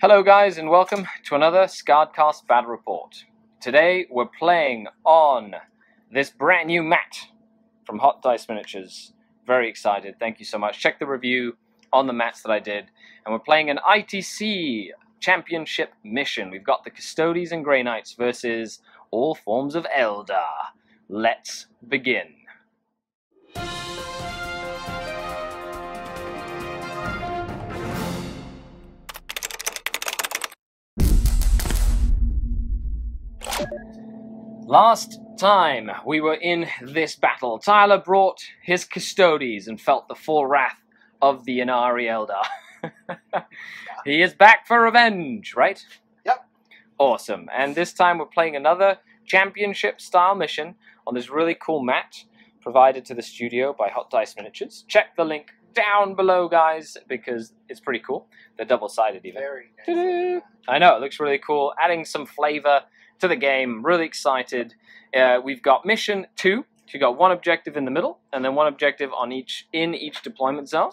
Hello guys and welcome to another SkaredCast Battle Report. Today we're playing on this brand new mat from Hot Dice Miniatures. Very excited, thank you so much. Check the review on the mats that I did. And we're playing an ITC Championship mission. We've got the Custodes and Grey Knights versus all forms of Eldar. Let's begin. Last time we were in this battle, Tyler brought his Custodes and felt the full wrath of the Aeldari Eldar. He is back for revenge, right? Yep. Awesome. And this time we're playing another championship-style mission on this really cool mat provided to the studio by Hot Dice Miniatures. Check the link down below, guys, because it's pretty cool. They're double-sided even. Very nice. I know, it looks really cool. Adding some flavor to the game. Really excited. We've got mission 2. You've got one objective in the middle, and then one objective on in each deployment zone,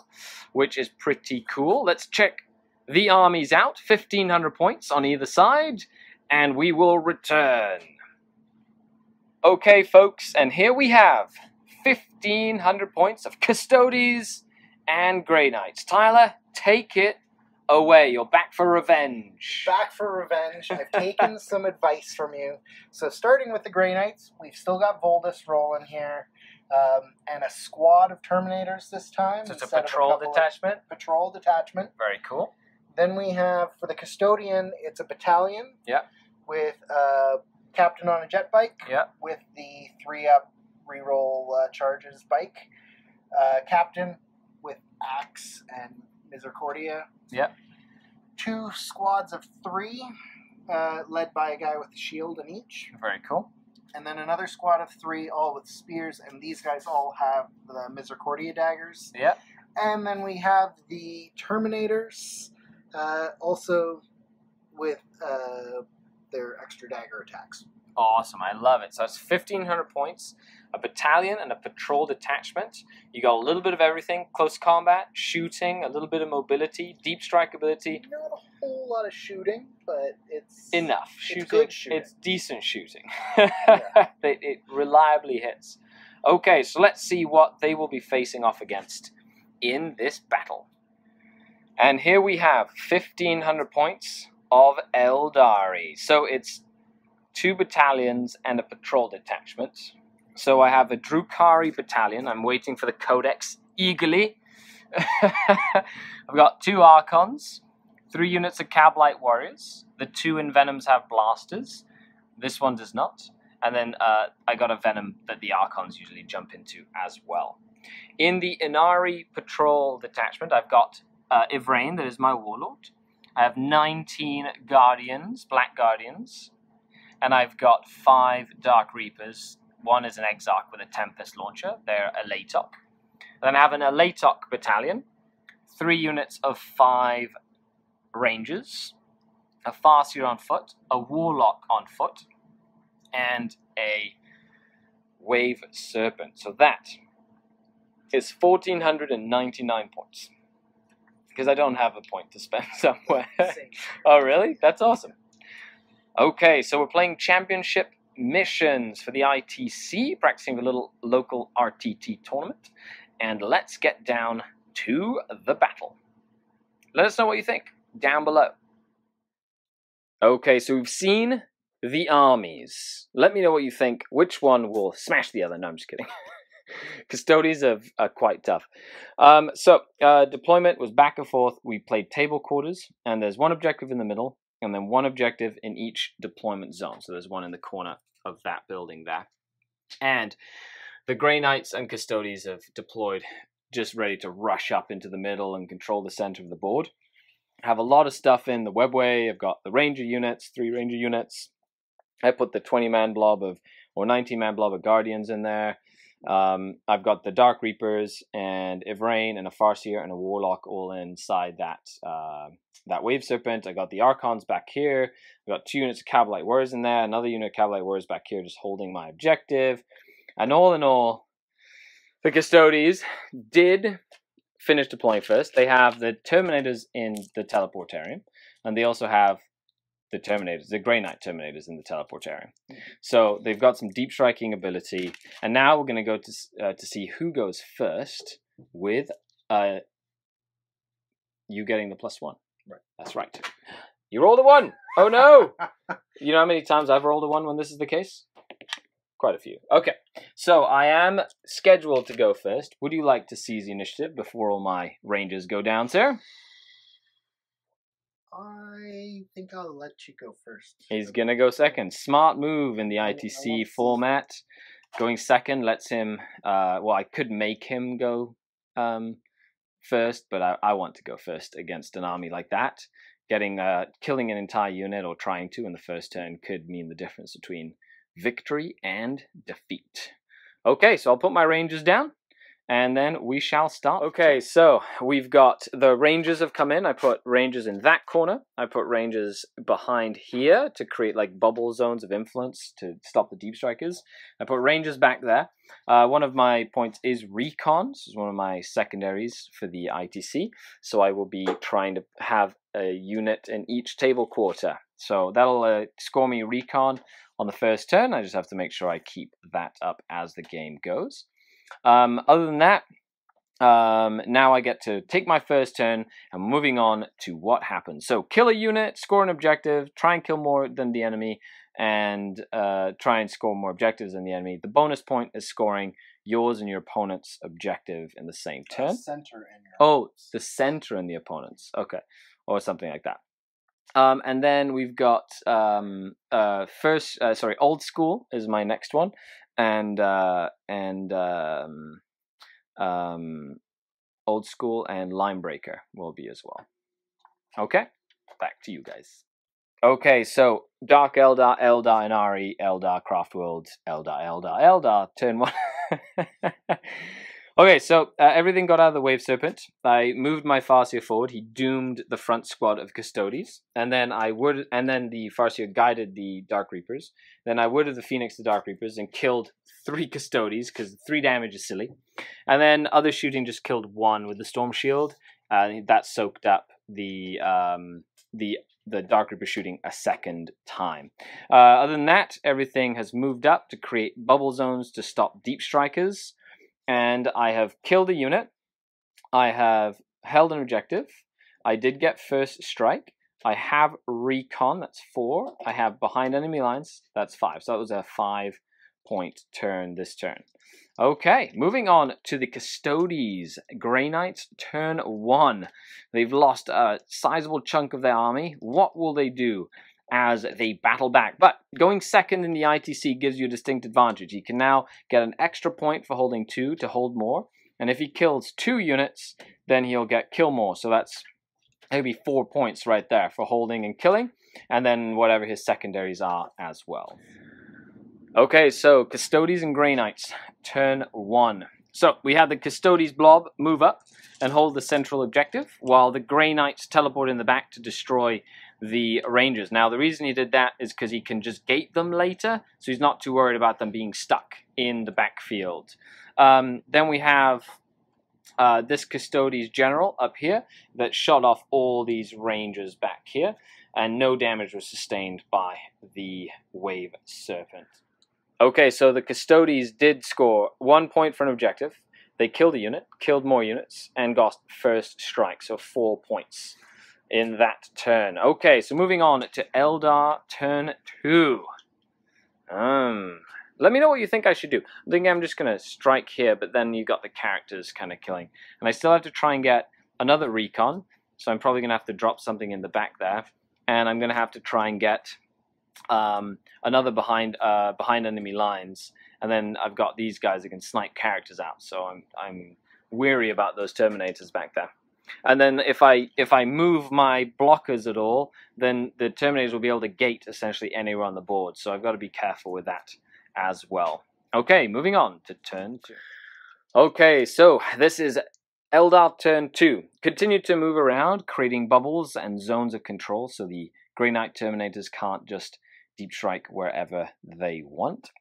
which is pretty cool. Let's check the armies out. 1,500 points on either side, and we will return. Okay, folks, and here we have 1,500 points of Custodes and Grey Knights. Tyler, take it away. You're back for revenge. Back for revenge. I've taken some advice from you. So starting with the Grey Knights, we've still got Voldus rolling here, and a squad of Terminators this time. So it's a patrol detachment? Patrol detachment. Very cool. Then we have, for the Custodian, it's a battalion. Yeah. With a captain on a jet bike. Yeah. With the 3-up reroll charges bike. Captain with axe and Misericordia. Yep. 2 squads of 3, led by a guy with a shield in each. Very cool. And then another squad of 3, all with spears, and these guys all have the Misericordia daggers. Yep. And then we have the Terminators, also with their extra dagger attacks. Awesome, I love it. So it's 1,500 points, a battalion and a patrol detachment. You got a little bit of everything: close combat, shooting, a little bit of mobility, deep strike ability. Not a whole lot of shooting, but it's enough. It's good shooting. It's decent shooting. Yeah. It reliably hits. Okay, so let's see what they will be facing off against in this battle. And here we have 1,500 points of Aeldari. So it's 2 battalions and a patrol detachment. So I have a Drukhari battalion. I'm waiting for the codex eagerly. I've got 2 Archons, 3 units of Cablite warriors. The 2 Envenoms have blasters. This one does not. And then I got a Venom that the Archons usually jump into as well. In the Inari patrol detachment, I've got Ivrain, that is my warlord. I have 19 Guardians, Black Guardians. And I've got 5 Dark Reapers. One is an Exarch with a Tempest launcher. They're a Latok. Then I have an Latok battalion. 3 units of 5 Rangers. A Farseer on foot. A Warlock on foot. And a Wave Serpent. So that is 1,499 points. Because I don't have a point to spend somewhere. Oh, really? That's awesome. Okay, so we're playing championship missions for the ITC, practicing a little local RTT tournament, and let's get down to the battle. Let us know what you think down below. Okay, so we've seen the armies. Let me know what you think. Which one will smash the other? No, I'm just kidding. Custodes are quite tough. Deployment was back and forth. We played table quarters, and there's one objective in the middle, and then one objective in each deployment zone. So there's one in the corner of that building there. And the Grey Knights and Custodes have deployed, just ready to rush up into the middle and control the center of the board. I have a lot of stuff in the webway. I've got the Ranger units, 3 Ranger units. I put the 20-man blob or 19-man blob of Guardians in there. I've got the Dark Reapers and Ivrain and a Farseer and a Warlock all inside that Wave Serpent. I got the Archons back here. I've got 2 units of Cablite Warriors in there. Another unit of Cablite Warriors back here just holding my objective. And all in all, the Custodes did finish deploying first. They have the Terminators in the Teleportarium, and they also have the Terminators, the Grey Knight Terminators in the Teleportarium. So they've got some deep striking ability, and now we're going to go to see who goes first with you getting the +1. Right. That's right. You rolled a 1. Oh no! You know how many times I've rolled a 1 when this is the case? Quite a few. Okay, so I am scheduled to go first. Would you like to seize the initiative before all my rangers go down, sir? I think I'll let you go first. He's going to go second. Smart move in the ITC format. Going second lets him... well, I could make him go first, but I want to go first against an army like that. Killing an entire unit or trying to in the first turn could mean the difference between victory and defeat. Okay, so I'll put my rangers down, and then we shall start. Okay, so we've got the rangers have come in. I put rangers in that corner. I put rangers behind here to create like bubble zones of influence to stop the deep strikers. I put rangers back there. One of my points is recon. This is one of my secondaries for the ITC. So I will be trying to have a unit in each table quarter. So that'll score me recon on the first turn. I just have to make sure I keep that up as the game goes. Other than that, now I get to take my first turn and moving on to what happens. So kill a unit, score an objective, try and kill more than the enemy, and try and score more objectives than the enemy. The bonus point is scoring yours and your opponent's objective in the same turn. Center in your the center in the opponent's. Okay. Or something like that. And then we've got Old School is my next one, and Old School and Linebreaker will be as well. Okay, back to you guys. Okay, so Dark Eldar, Eldar Inari, Eldar Craftworld, Eldar, turn 1. Okay, so everything got out of the Wave Serpent. I moved my Farseer forward. He doomed the front squad of Custodes, and then the Farseer guided the Dark Reapers. Then I wooded the Phoenix the Dark Reapers and killed 3 Custodes because 3 damage is silly. And then other shooting just killed 1 with the Storm Shield. That soaked up the Dark Reaper shooting a second time. Other than that, everything has moved up to create bubble zones to stop deep strikers. And I have killed a unit. I have held an objective. I did get first strike. I have recon, that's 4. I have behind enemy lines, that's 5. So that was a 5-point turn this turn. Okay, moving on to the Custodes. Grey Knights, turn 1. They've lost a sizable chunk of their army. What will they do as they battle back? But going second in the ITC gives you a distinct advantage. He can now get an extra point for holding 2 to hold more. And if he kills 2 units, then he'll get kill more. So that's maybe 4 points right there for holding and killing. And then whatever his secondaries are as well. Okay, so Custodes and Grey Knights, turn 1. So we had the Custodes blob move up and hold the central objective, while the Grey Knights teleport in the back to destroy the Rangers. Now, the reason he did that is because he can just gate them later, so he's not too worried about them being stuck in the backfield. Then we have this Custodes general up here that shot off all these Rangers back here, and no damage was sustained by the Wave Serpent. Okay, so the Custodes did score 1 point for an objective. They killed a unit, killed more units, and got first strike, so 4 points in that turn. Okay, so moving on to Eldar, turn 2. Let me know what you think I should do. I think I'm just going to strike here, but then you got the characters kind of killing. And I still have to try and get another recon, so I'm probably going to have to drop something in the back there. And I'm going to have to try and get another behind enemy lines. And then I've got these guys that can snipe characters out, so I'm weary about those Terminators back there. And then if I move my blockers at all, then the Terminators will be able to gate essentially anywhere on the board. So I've got to be careful with that as well. Okay, moving on to turn 2. Okay, so this is Eldar turn 2. Continue to move around, creating bubbles and zones of control, so the Grey Knight Terminators can't just deep strike wherever they want.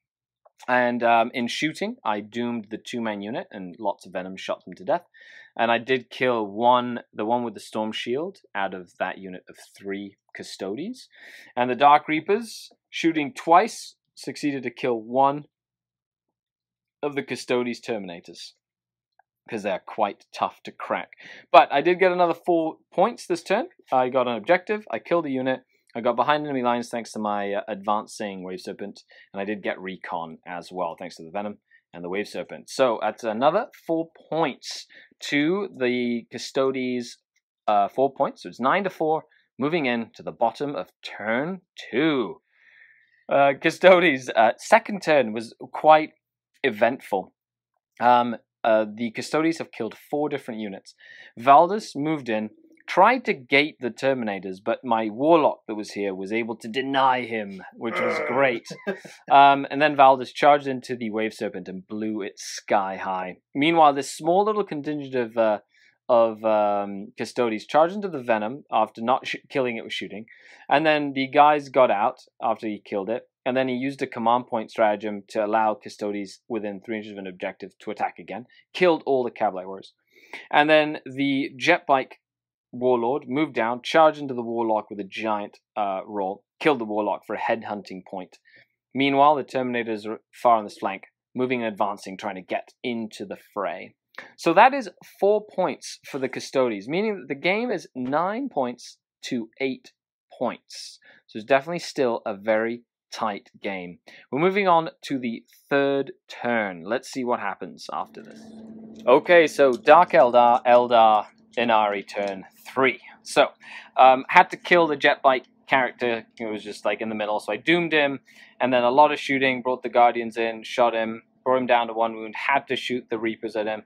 And in shooting, I doomed the 2-man unit, and lots of venom shot them to death. And I did kill the one with the Storm Shield, out of that unit of 3 Custodes. And the Dark Reapers, shooting twice, succeeded to kill 1 of the Custodes Terminators, because they're quite tough to crack. But I did get another 4 points this turn. I got an objective, I killed a unit, I got behind enemy lines thanks to my advancing Wave Serpent, and I did get recon as well thanks to the Venom and the Wave Serpent. So that's another 4 points to the Custodes, 4 points. So it's 9-4, moving in to the bottom of turn 2. Custodes' second turn was quite eventful. The Custodes have killed 4 different units. Voldus moved in, tried to gate the Terminators, but my Warlock that was here was able to deny him, which was great. And then Voldus charged into the Wave Serpent and blew it sky high. Meanwhile, this small little contingent of Custodes charged into the Venom after not killing it with shooting. And then the guys got out after he killed it. And then he used a command point stratagem to allow Custodes within 3 inches of an objective to attack again. Killed all the Cavalry Warriors. And then the Jet Bike Warlord moved down, charged into the Warlock with a giant roll. Killed the Warlock for a headhunting point. Meanwhile, the Terminators are far on this flank, moving and advancing, trying to get into the fray. So that is 4 points for the Custodes, meaning that the game is 9 points to 8 points. So it's definitely still a very tight game. We're moving on to the third turn. Let's see what happens after this. Okay, so Dark Eldar, Aeldari turn 3. So, had to kill the jet bike character. It was just like in the middle, so I doomed him, and then a lot of shooting, brought the Guardians in, shot him, brought him down to 1 wound, had to shoot the Reapers at him.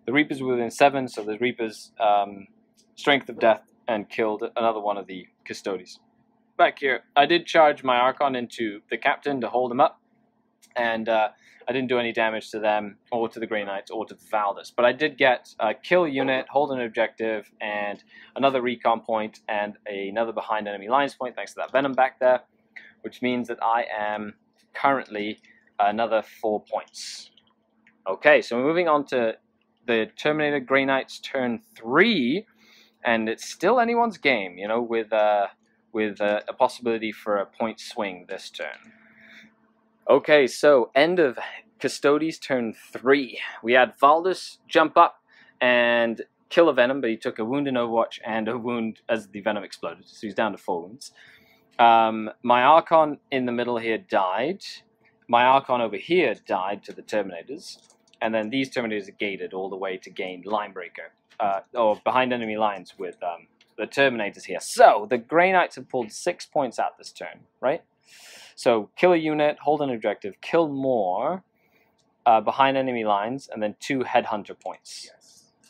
The Reapers were within 7, so the Reapers Strength of Death and killed another one of the Custodes. Back here, I did charge my Archon into the Captain to hold him up, and I didn't do any damage to them, or to the Grey Knights, or to Voldus. But I did get a kill unit, hold an objective, and another recon point, and another behind enemy lines point, thanks to that Venom back there, which means that I am currently another 4 points. Okay, so we're moving on to the Terminator Grey Knights turn 3, and it's still anyone's game, you know, with a possibility for a point swing this turn. Okay, so end of Custodes turn 3. We had Voldus jump up and kill a Venom, but he took a wound in Overwatch and a wound as the Venom exploded, so he's down to 4 wounds. My Archon in the middle here died. My Archon over here died to the Terminators, and then these Terminators are gated all the way to gain Linebreaker, or behind enemy lines with the Terminators here. So the Grey Knights have pulled 6 points out this turn, right? So kill a unit, hold an objective, kill more behind enemy lines, and then 2 Headhunter points,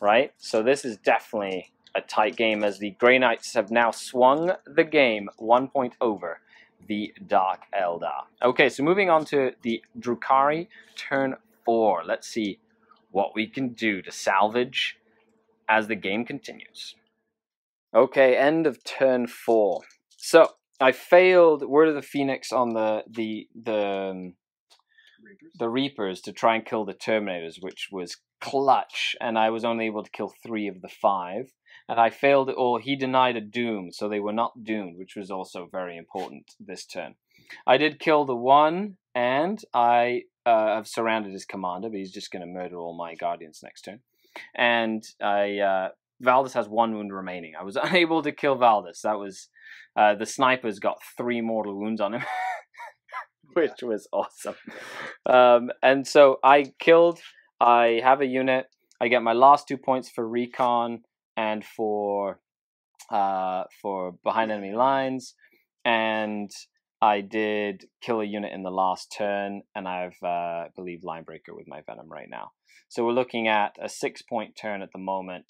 right? So this is definitely a tight game, as the Grey Knights have now swung the game 1 point over the Dark Eldar. Okay, so moving on to the Drukhari turn 4. Let's see what we can do to salvage as the game continues. Okay, end of turn 4. So I failed Word of the Phoenix on the Reapers to try and kill the Terminators, which was clutch, and I was only able to kill 3 of the 5. And I failed it all. He denied a doom, so they were not doomed, which was also very important this turn. I did kill the 1, and I have surrounded his commander, but he's just going to murder all my Guardians next turn. And Voldus has 1 wound remaining. I was unable to kill Voldus. That was the snipers got 3 mortal wounds on him, which was awesome. And so I killed. I have a unit. I get my last 2 points for recon and for behind enemy lines, and I did kill a unit in the last turn, and I've I believe Linebreaker with my Venom right now. So we're looking at a 6 point turn at the moment.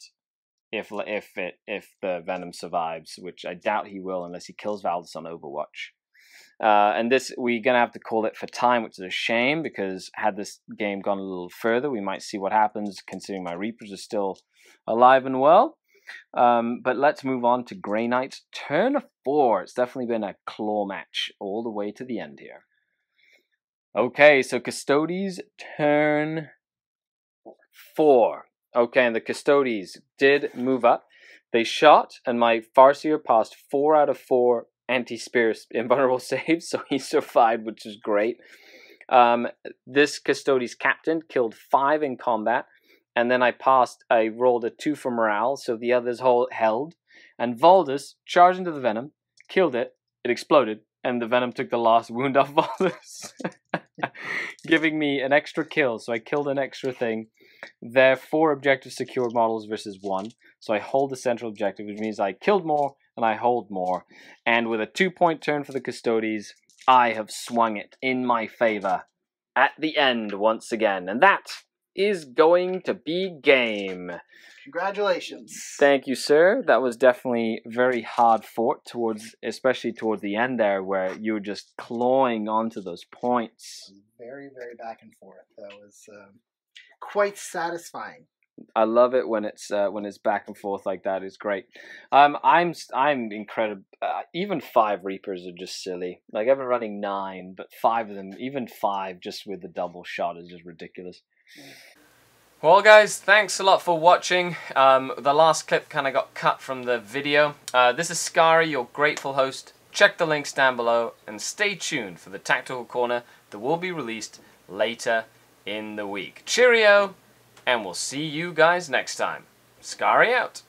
If the Venom survives, which I doubt he will unless he kills Voldus on Overwatch. And this, we're going to have to call it for time, which is a shame, because had this game gone a little further, we might see what happens, considering my Reapers are still alive and well. But let's move on to Grey Knights turn 4. It's definitely been a claw match all the way to the end here. Okay, so Custodes turn 4. Okay, and the Custodes did move up. They shot, and my Farseer passed 4 out of 4 anti-spear invulnerable saves, so he survived, which is great. This Custodes captain killed 5 in combat, and then I rolled a 2 for morale, so the others held. And Voldus charged into the venom, killed it, it exploded, and the venom took the last wound off Voldus, giving me an extra kill, so I killed an extra thing. They're 4 objective secured models versus 1, so I hold the central objective, which means I killed more and I hold more. And with a 2-point turn for the Custodes, I have swung it in my favor at the end once again. And that is going to be game. Congratulations. Thank you, sir. That was definitely very hard fought, especially towards the end there, where you were just clawing onto those points. Very, very back and forth. That was quite satisfying. I love it when it's back and forth like that. It's great. I'm incredible. Even 5 Reapers are just silly. Like, I've been running 9, but 5 of them, even 5 just with the double shot is just ridiculous. Well, guys, thanks a lot for watching. The last clip kind of got cut from the video. This is Skari, your grateful host. Check the links down below and stay tuned for the Tactical Corner that will be released later in the week. Cheerio! And we'll see you guys next time. Skari out.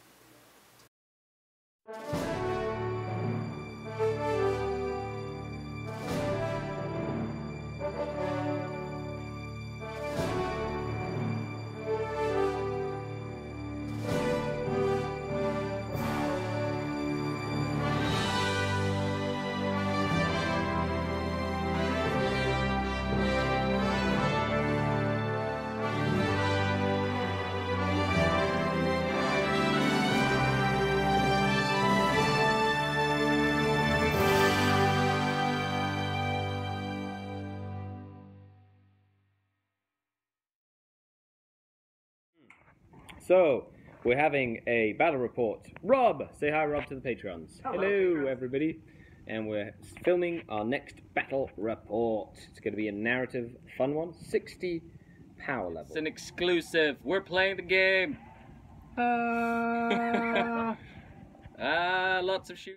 So, we're having a battle report. Rob! Say hi, Rob, to the Patrons. Hello, everybody. And we're filming our next battle report. It's going to be a narrative, fun one. 60 power level. It's an exclusive. We're playing the game. Ah. Lots of shooting.